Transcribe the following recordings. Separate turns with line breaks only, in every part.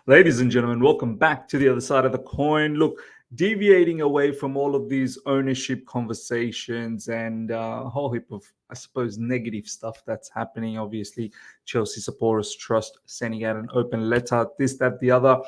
Ladies and gentlemen, welcome back to the other side of the coin. Look, deviating away from all of these ownership conversations and a whole heap of, I suppose, negative stuff that's happening. Obviously, Chelsea Supporters Trust sending out an open letter, this, that, the other.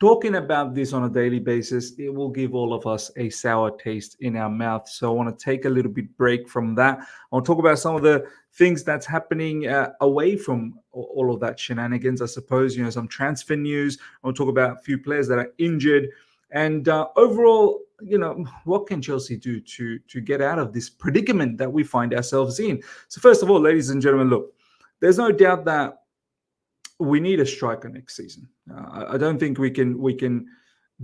Talking about this on a daily basis, it will give all of us a sour taste in our mouth. So I want to take a little bit break from that. I want to talk about some of the things that's happening away from all of that shenanigans, I suppose. Some transfer news. I want to talk about a few players that are injured. And overall, what can Chelsea do to get out of this predicament that we find ourselves in? So first of all, ladies and gentlemen, look, there's no doubt that we need a striker next season. I don't think we can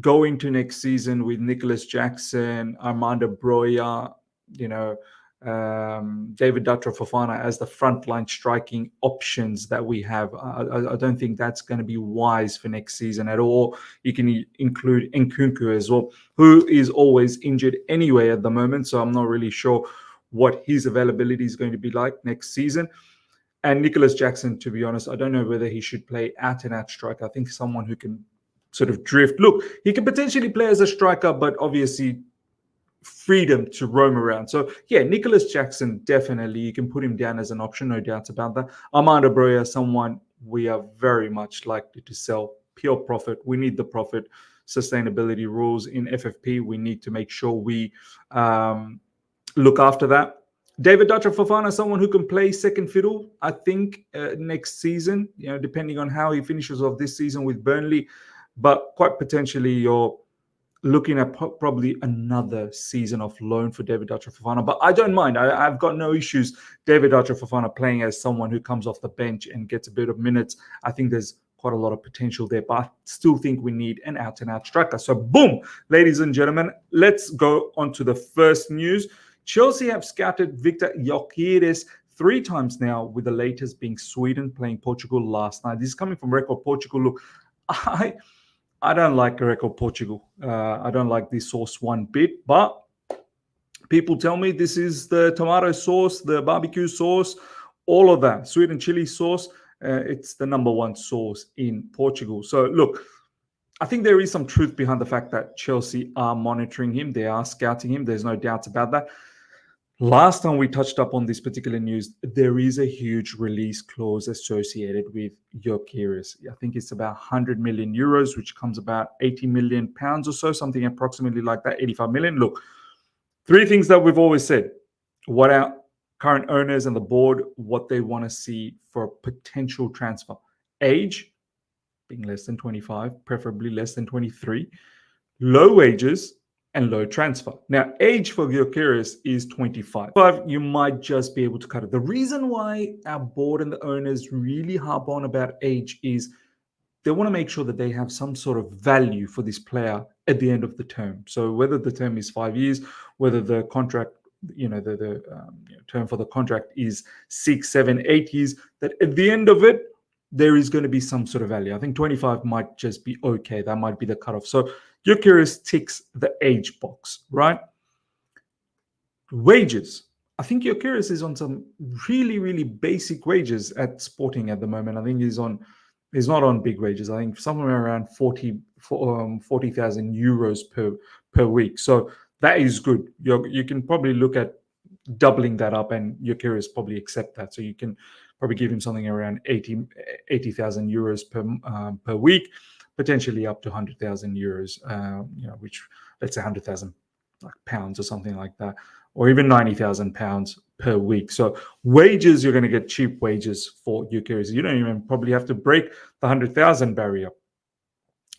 go into next season with Nicholas Jackson, Armando Broja, David Dutra Fofana as the frontline striking options that we have. I don't think that's going to be wise for next season at all. You can include Nkunku as well, who is always injured anyway at the moment. So I'm not really sure what his availability is going to be like next season. And Nicholas Jackson, to be honest, I don't know whether he should play out-and-out striker. I think someone who can sort of drift. Look, he can potentially play as a striker, but obviously freedom to roam around. So, yeah, Nicholas Jackson, definitely. You can put him down as an option, no doubts about that. Armando Broja, someone we are very much likely to sell. Pure profit. We need the profit. Sustainability rules in FFP. We need to make sure we look after that. David Dutra Fofana, someone who can play second fiddle, I think, next season, depending on how he finishes off this season with Burnley. But quite potentially, you're looking at probably another season of loan for David Dutra Fofana. But I don't mind. I've got no issues David Dutra Fofana playing as someone who comes off the bench and gets a bit of minutes. I think there's quite a lot of potential there. But I still think we need an out-and-out striker. So, boom, ladies and gentlemen, let's go on to the first news. Chelsea have scouted Viktor Gyökeres 3 times now, with the latest being Sweden playing Portugal last night. This is coming from Record Portugal. Look, I don't like Record Portugal. I don't like this source one bit, but people tell me this is the tomato sauce, the barbecue sauce, all of that. Sweet and chili sauce. It's the number one sauce in Portugal. So look, I think there is some truth behind the fact that Chelsea are monitoring him. They are scouting him. There's no doubts about that. Last time we touched up on this particular news, there is a huge release clause associated with Gyökeres. I think it's about 100 million euros, which comes about 80 million pounds or so, something approximately like that, 85 million. Look, 3 things that we've always said. What our current owners and the board, what they want to see for a potential transfer. Age, being less than 25, preferably less than 23. Low wages and low transfer. Now, age for Gyökeres is 25. But you might just be able to cut it. The reason why our board and the owners really harp on about age is they want to make sure that they have some sort of value for this player at the end of the term. So whether the term is 5 years, whether the contract, the term for the contract is 6, 7, 8 years, that at the end of it, there is going to be some sort of value. I think 25 might just be okay. That might be the cutoff. So Gyökeres ticks the age box, right? Wages. I think Gyökeres is on some really, really basic wages at Sporting at the moment. I think he's not on big wages. I think somewhere around 40,000 euros per week. So that is good. You can probably look at doubling that up, and Gyökeres probably accept that. So you can probably give him something around 80,000 euros per week, potentially up to 100,000 euros, which, let's say 100,000 pounds or something like that, or even 90,000 pounds per week. So wages, you're going to get cheap wages for Gyökeres. You don't even probably have to break the 100,000 barrier.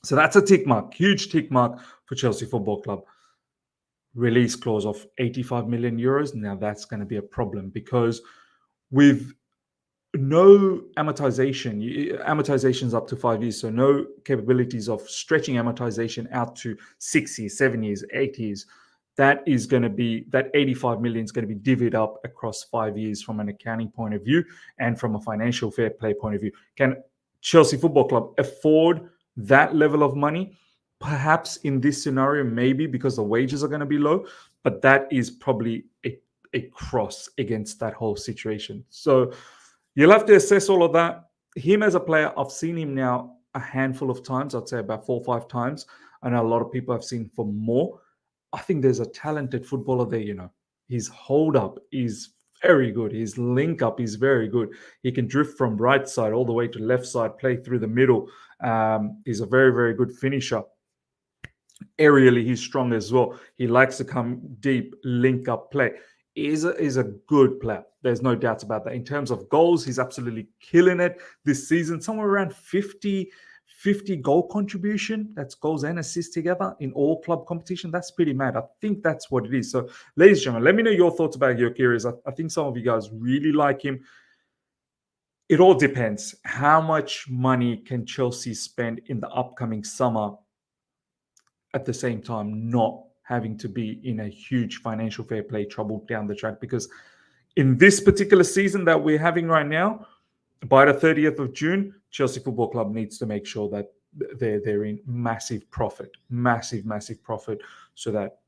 So that's a tick mark, huge tick mark for Chelsea Football Club. Release clause of 85 million euros. Now that's going to be a problem, because with no amortization's up to 5 years, so no capabilities of stretching amortization out to 6 years, 7 years, 8 years. That 85 million is going to be divvied up across 5 years from an accounting point of view and from a financial fair play point of view. Can Chelsea Football Club afford that level of money? Perhaps in this scenario, maybe, because the wages are going to be low, but that is probably a cross against that whole situation. So you'll have to assess all of that. Him as a player, I've seen him now a handful of times. I'd say about 4 or 5 times. I know a lot of people have seen for more. I think there's a talented footballer there. His hold up is very good. His link up is very good. He can drift from right side all the way to left side, play through the middle. He's a very, very good finisher. Aerially, he's strong as well. He likes to come deep, link up play. Is a good player. There's no doubts about that. In terms of goals, he's absolutely killing it this season. Somewhere around 50 goal contribution. That's goals and assists together in all club competition. That's pretty mad. I think that's what it is. So, ladies and gentlemen, let me know your thoughts about Gyökeres. I think some of you guys really like him. It all depends. How much money can Chelsea spend in the upcoming summer, at the same time not having to be in a huge financial fair play trouble down the track? Because in this particular season that we're having right now, by the 30th of June, Chelsea Football Club needs to make sure that they're in massive profit, massive profit, so that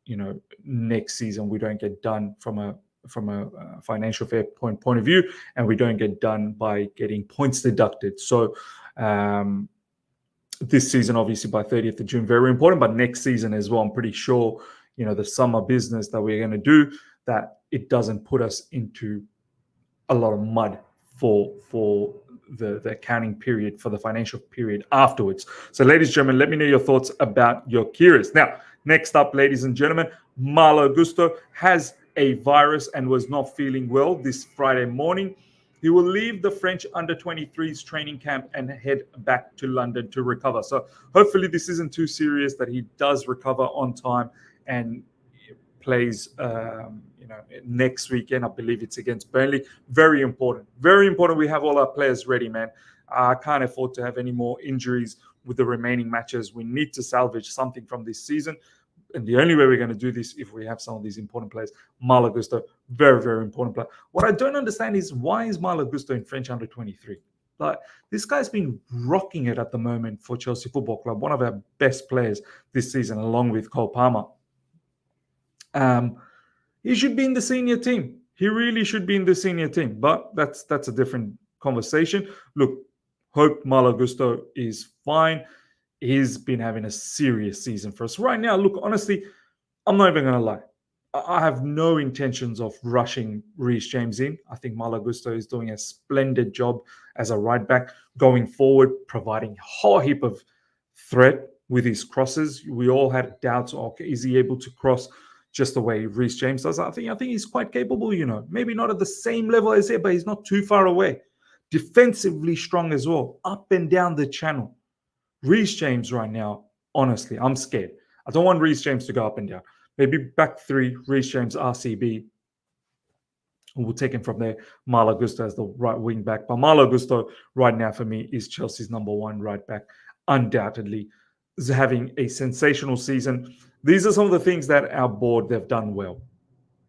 next season we don't get done from a financial fair point of view, and we don't get done by getting points deducted. So this season, obviously, by 30th of June, very important, but next season as well, I'm pretty sure, the summer business that we're going to do, that it doesn't put us into a lot of mud for the accounting period, for the financial period afterwards. So, ladies and gentlemen, let me know your thoughts about Gyökeres. Now, next up, ladies and gentlemen, Malo Gusto has a virus and was not feeling well this Friday morning. He will leave the French under-23s training camp and head back to London to recover. So hopefully this isn't too serious, that he does recover on time and plays next weekend. I believe it's against Burnley. Very important. Very important we have all our players ready, man. I can't afford to have any more injuries with the remaining matches. We need to salvage something from this season. And the only way we're going to do this if we have some of these important players. Malo Gusto, very, very important player. What I don't understand is, why is Malo Gusto in French under-23? Like, this guy's been rocking it at the moment for Chelsea Football Club, one of our best players this season, along with Cole Palmer. He should be in the senior team. He really should be in the senior team, but that's a different conversation. Look, hope Malo Gusto is fine. He's been having a serious season for us right now. Look, honestly, I'm not even going to lie. I have no intentions of rushing Reece James in. I think Malo Gusto is doing a splendid job as a right back going forward, providing a whole heap of threat with his crosses. We all had doubts, okay, is he able to cross just the way Reece James does? I think he's quite capable, maybe not at the same level as it, but he's not too far away. Defensively strong as well, up and down the channel. Reece James right now, honestly, I'm scared. I don't want Reece James to go up and down. Maybe back three, Reece James, RCB. We'll take him from there. Malo Gusto as the right wing back. But Malo Gusto right now for me is Chelsea's number one right back. Undoubtedly is having a sensational season. These are some of the things that our board, they've done well.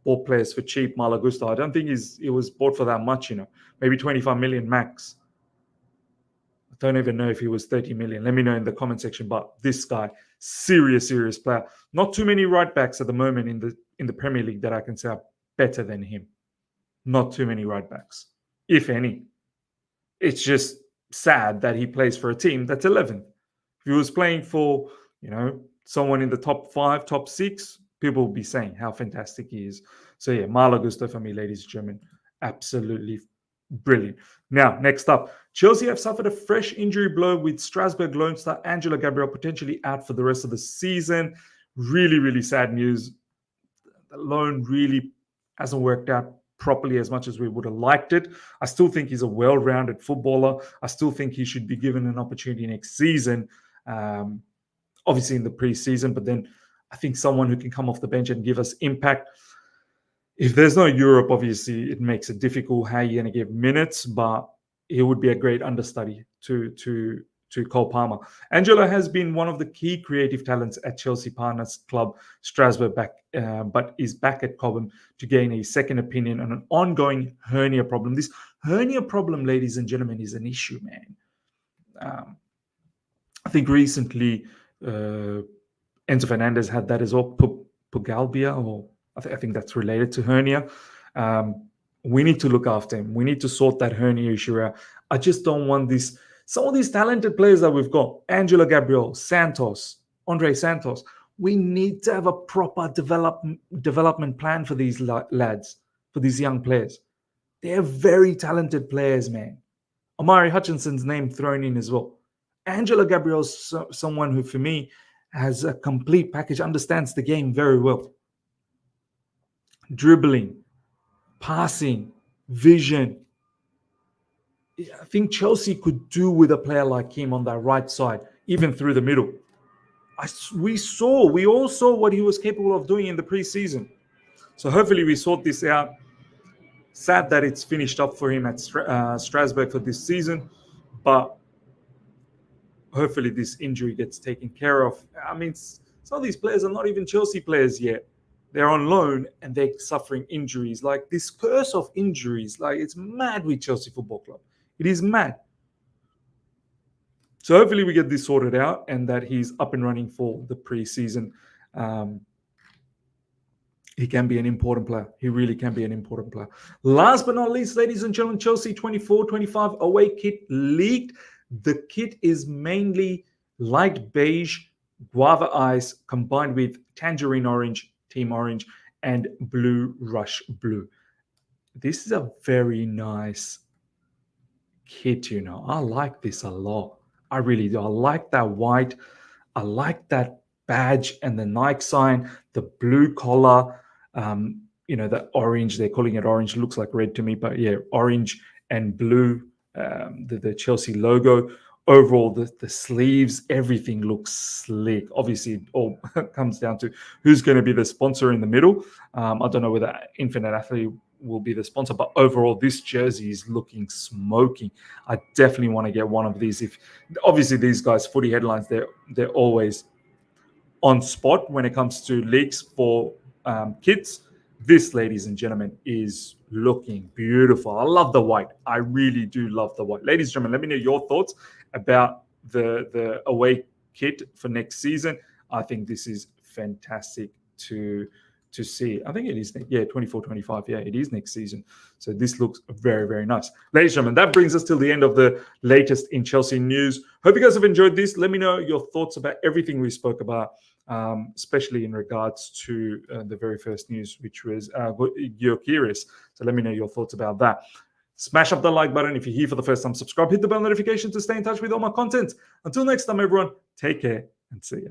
Bought players for cheap. Malo Gusto, I don't think it was bought for that much, maybe 25 million max. I don't even know if he was 30 million. Let me know in the comment section. But this guy, serious player. Not too many right backs at the moment in the Premier League that I can say are better than him. Not too many right backs, if any. It's just sad that he plays for a team that's 11th. If he was playing for, someone in the top 5, top 6, people will be saying how fantastic he is. So yeah, Malo Gusto for me, ladies and gentlemen, absolutely brilliant. Now, next up, Chelsea have suffered a fresh injury blow with Strasbourg loan star Angelo Gabriel potentially out for the rest of the season. Really sad news. The loan really hasn't worked out properly as much as we would have liked it. I still think he's a well-rounded footballer. I still think he should be given an opportunity next season, obviously in the pre-season, but then I think someone who can come off the bench and give us impact. If there's no Europe, obviously it makes it difficult how you're going to give minutes, but he would be a great understudy to Cole Palmer. Angelo has been one of the key creative talents at Chelsea partners club Strasbourg, but is back at Cobham to gain a second opinion on an ongoing hernia problem. This hernia problem, ladies and gentlemen, is an issue, man. I think recently Enzo Fernandez had that as well, pugalgia, or I think that's related to hernia. We need to look after him. We need to sort that hernia issue out. I just don't want this. Some of these talented players that we've got, Angelo, Gabriel, Andre Santos, we need to have a proper development plan for these lads, for these young players. They're very talented players, man. Amari Hutchinson's name thrown in as well. Angelo Gabriel's someone who, for me, has a complete package, understands the game very well. Dribbling, passing, vision. I think Chelsea could do with a player like him on that right side, even through the middle. We all saw what he was capable of doing in the preseason. So hopefully we sort this out. Sad that it's finished up for him at Strasbourg for this season, but hopefully this injury gets taken care of. I mean, some of these players are not even Chelsea players yet. They're on loan and they're suffering injuries. Like this curse of injuries, like it's mad with Chelsea Football Club. It is mad. So hopefully we get this sorted out and that he's up and running for the preseason. He can be an important player. He really can be an important player. Last but not least, ladies and gentlemen, Chelsea 24-25 away kit leaked. The kit is mainly light beige, guava ice, combined with tangerine orange, team orange, and blue rush blue. This is a very nice kit, you know. I like this a lot. I really do. I like that white. I like that badge and the Nike sign, the blue collar, the orange. They're calling it orange. Looks like red to me, but yeah, orange and blue, the Chelsea logo. Overall, the sleeves, everything looks slick. Obviously, it all comes down to who's going to be the sponsor in the middle. I don't know whether Infinite Athlete will be the sponsor, but overall, this jersey is looking smoking. I definitely want to get one of these. If obviously these guys, Footy Headlines, they're always on spot when it comes to leaks for kits. This, ladies and gentlemen, is looking beautiful. I love the white. I really do love the white. Ladies and gentlemen, let me know your thoughts about the away kit for next season. I think this is fantastic to see. I think it is, 24-25. Yeah, it is next season. So this looks very, very nice. Ladies and gentlemen, that brings us till the end of the latest in Chelsea news. Hope you guys have enjoyed this. Let me know your thoughts about everything we spoke about, especially in regards to the very first news, which was Gyökeres. So let me know your thoughts about that. Smash up the like button. If you're here for the first time, subscribe, hit the bell notification to stay in touch with all my content. Until next time, everyone, take care and see ya.